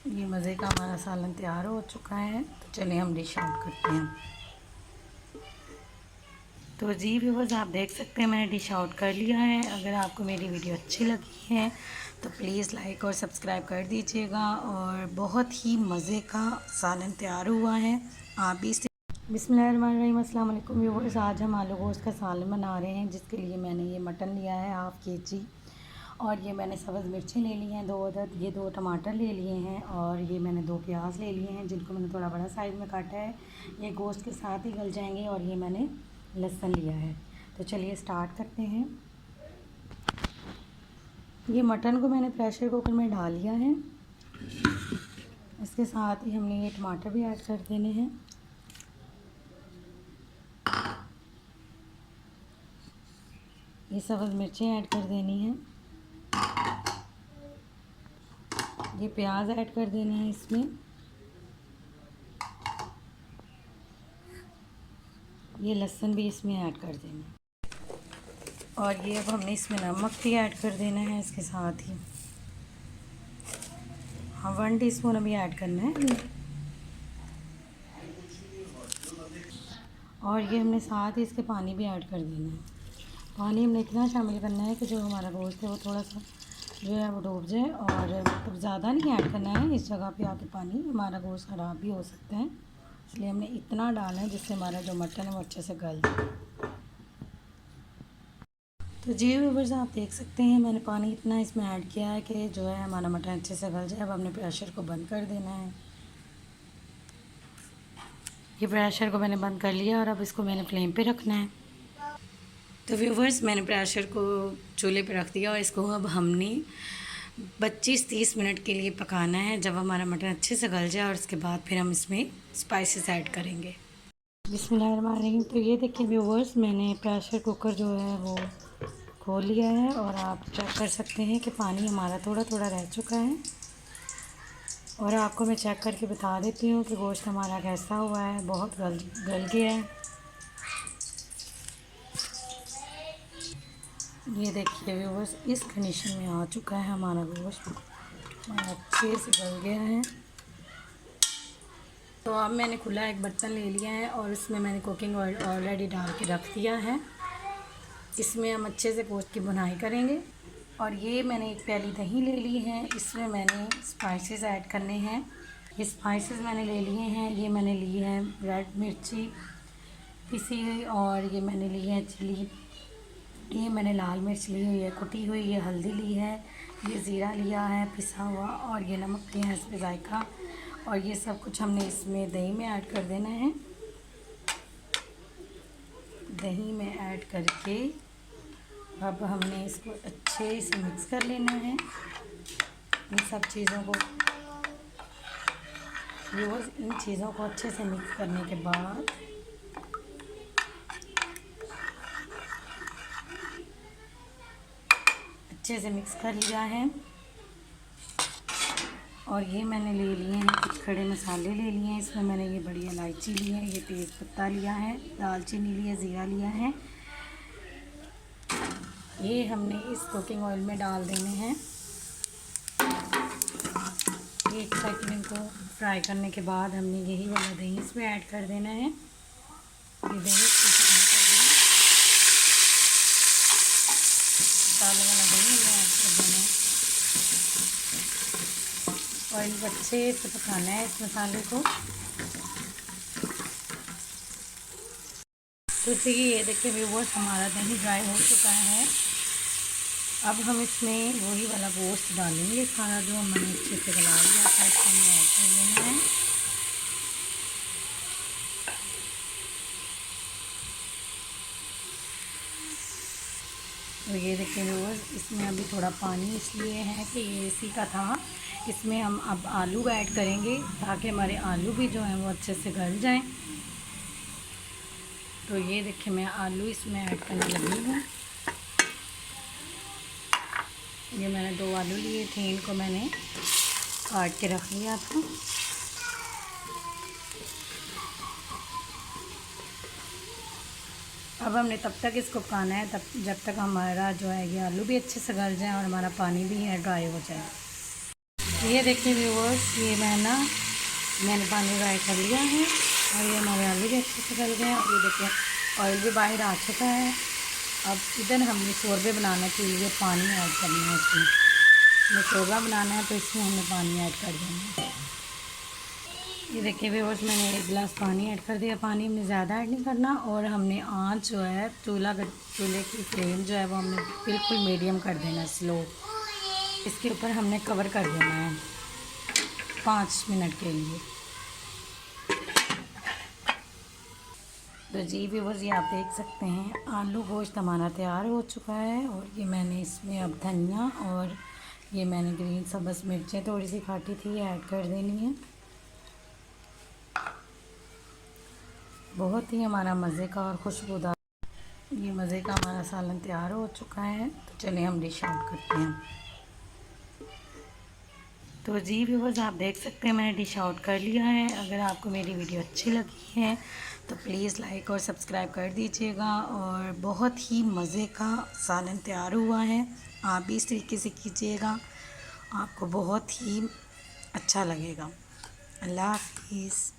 ये मज़े का हमारा सालन तैयार हो चुका है। तो चलिए हम डिश आउट करते हैं। तो जी व्यूअर्स, आप देख सकते हैं मैंने डिश आउट कर लिया है। अगर आपको मेरी वीडियो अच्छी लगी है तो प्लीज़ लाइक और सब्सक्राइब कर दीजिएगा। और बहुत ही मज़े का सालन तैयार हुआ है। आप भी इसे बिस्मिल्लाहिर्रहमानिर्रहीम। अस्सलाम वालेकुम व्यूअर्स, आज हम आलू गोश्त का सालन बना रहे हैं, जिसके लिए मैंने ये मटन लिया है हाफ़ केजी, और ये मैंने सब्ज़ मिर्ची ले ली हैं 2 अदद, ये 2 टमाटर ले लिए हैं, और ये मैंने 2 प्याज ले लिए हैं जिनको मैंने थोड़ा बड़ा साइज़ में काटा है। ये गोश्त के साथ ही गल जाएंगे। और ये मैंने लहसुन लिया है। तो चलिए स्टार्ट करते हैं। ये मटन को मैंने प्रेशर कुकर में डाल लिया है। इसके साथ ही हमने ये टमाटर भी ऐड कर देने हैं। ये सब्ज़ मिर्चें ऐड कर देनी है। ये प्याज ऐड कर देने हैं इसमें। ये लहसुन भी इसमें ऐड कर देना है। और ये अब हमने इसमें नमक भी ऐड कर देना है इसके साथ ही। हाँ, 1 टीस्पून अभी ऐड करना है। और ये हमने साथ ही इसके पानी भी ऐड कर देना है। पानी हमने इतना शामिल करना है कि जो हमारा गोश्त है वो थोड़ा सा जो है वो डूब जाए। और मतलब ज़्यादा नहीं ऐड करना है। इस जगह पे आके पानी हमारा गोश्त ख़राब भी हो सकता है, इसलिए हमने इतना डालना है जिससे हमारा जो मटन है वो अच्छे से गल जाए। तो जी व्यूअर्स, आप देख सकते हैं मैंने पानी इतना इसमें ऐड किया है कि जो है हमारा मटन अच्छे से गल जाए। अब हमने प्रेशर को बंद कर देना है। ये प्रेशर को मैंने बंद कर लिया और अब इसको मैंने फ्लेम पे रखना है। तो व्यूवर्स, मैंने प्रेशर को चूल्हे पे रख दिया और इसको अब हमने 25-30 मिनट के लिए पकाना है, जब हमारा मटन अच्छे से गल जाए। और इसके बाद फिर हम इसमें स्पाइसेस ऐड करेंगे। बिस्मिल्लाहिर्रहमानिर्रहीम। तो ये देखिए व्यूवर्स, मैंने प्रेशर कुकर जो है वो खोल लिया है और आप चेक कर सकते हैं कि पानी हमारा थोड़ा थोड़ा रह चुका है। और आपको मैं चेक करके बता देती हूँ कि गोश्त हमारा कैसा हुआ है। बहुत गल गया है। ये देखिए व्यूवर्स, इस कंडीशन में आ चुका है हमारा गोश्त। हमारा अच्छे से गल गया है। तो अब मैंने खुला एक बर्तन ले लिया है और इसमें मैंने कुकिंग ऑयल ऑलरेडी डाल के रख दिया है। इसमें हम अच्छे से गोश्त की भुनाई करेंगे। और ये मैंने एक प्याली दही ले ली है। इसमें मैंने स्पाइसेस ऐड करने हैं। ये स्पाइसेस मैंने ले लिए हैं। ये मैंने ली है रेड मिर्ची पिसी हुई, और ये मैंने ली है चिली, ये मैंने लाल मिर्च ली हुई है कुटी हुई, ये हल्दी ली है, ये ज़ीरा लिया है पिसा हुआ, और ये नमक लिया है इस पर जायका। और ये सब कुछ हमने इसमें दही में ऐड कर देना है। दही में ऐड करके अब हमने इसको अच्छे से मिक्स कर लेना है। इन सब चीज़ों को इन चीज़ों को अच्छे से मिक्स करने के बाद अच्छे से मिक्स कर लिया है। और ये मैंने ले लिए हैं कुछ खड़े मसाले ले लिए हैं। इसमें मैंने ये बड़ी इलायची ली है, ये तेज़ पत्ता लिया है, दालचीनी ली है, ज़ीरा लिया है। ये हमने इस कुकिंग ऑयल में डाल देने हैं। एक सेकंड इनको फ्राई करने के बाद हमने यही वाला दही इसमें ऐड कर देना है। ये दही मसाले वाला दही में ऐड कर देना है। ऑयल अच्छे से पकाना है इस मसाले को। तो देखिए, ये देखिए व्यूअर्स, हमारा दही ड्राई हो चुका है। अब हम इसमें वही वाला गोश्त डालेंगे सारा, जो हमने अच्छे से गला लिया था, इसको हमें ऐड कर लेना है। तो ये देखिए व्यूअर्स, इसमें अभी थोड़ा पानी इसलिए है कि ये इसी का था। इसमें हम अब आलू ऐड करेंगे ताकि हमारे आलू भी जो हैं वो अच्छे से गल जाएं। तो ये देखिए मैं आलू इसमें ऐड करने लगी हूँ। ये मैंने 2 आलू लिए थे, इनको मैंने काट के रख लिया था। अब हमने तब तक इसको पकाना है जब तक हमारा जो है ये आलू भी अच्छे से गल जाए और हमारा पानी भी है ड्राई हो जाए। ये देखिए व्यूअर्स, ये मैंने पानी फ्राई कर लिया है और ये हमारे आलू भी अच्छे से गल गए हैं। और ये देखिए ऑयल भी बाहर आ चुका है। अब इधर हमने शोरबे बनाने के लिए पानी ऐड करना है। इसमें शोरबा बनाना है तो इसमें हमने पानी ऐड कर देना है। ये देखिए व्यूअर्स, मैंने 1 गिलास पानी ऐड कर दिया। पानी हमने ज़्यादा ऐड नहीं करना और हमने आँच जो है चूल्हे की फ्लेम जो है वो हमने बिल्कुल मीडियम कर देना, स्लो। इसके ऊपर हमने कवर कर देना है 5 मिनट के लिए। तो जी व्यूअर्स, ये आप देख सकते हैं आलू गोश्त हमारा तैयार हो चुका है। और ये मैंने इसमें अब धनिया और ये मैंने ग्रीन सब्ज़ मिर्चें थोड़ी सी खाटी थी ऐड कर देनी है। बहुत ही हमारा मज़े का और खुशबूदार ये मज़े का हमारा सालन तैयार हो चुका है। तो चलिए हम डिश आउट करते हैं। तो जी व्यूअर्स, आप देख सकते हैं मैंने डिश आउट कर लिया है। अगर आपको मेरी वीडियो अच्छी लगी है तो प्लीज़ लाइक और सब्सक्राइब कर दीजिएगा। और बहुत ही मज़े का सालन तैयार हुआ है। आप भी इस तरीके से कीजिएगा, आपको बहुत ही अच्छा लगेगा। अल्लाह हाफिज़।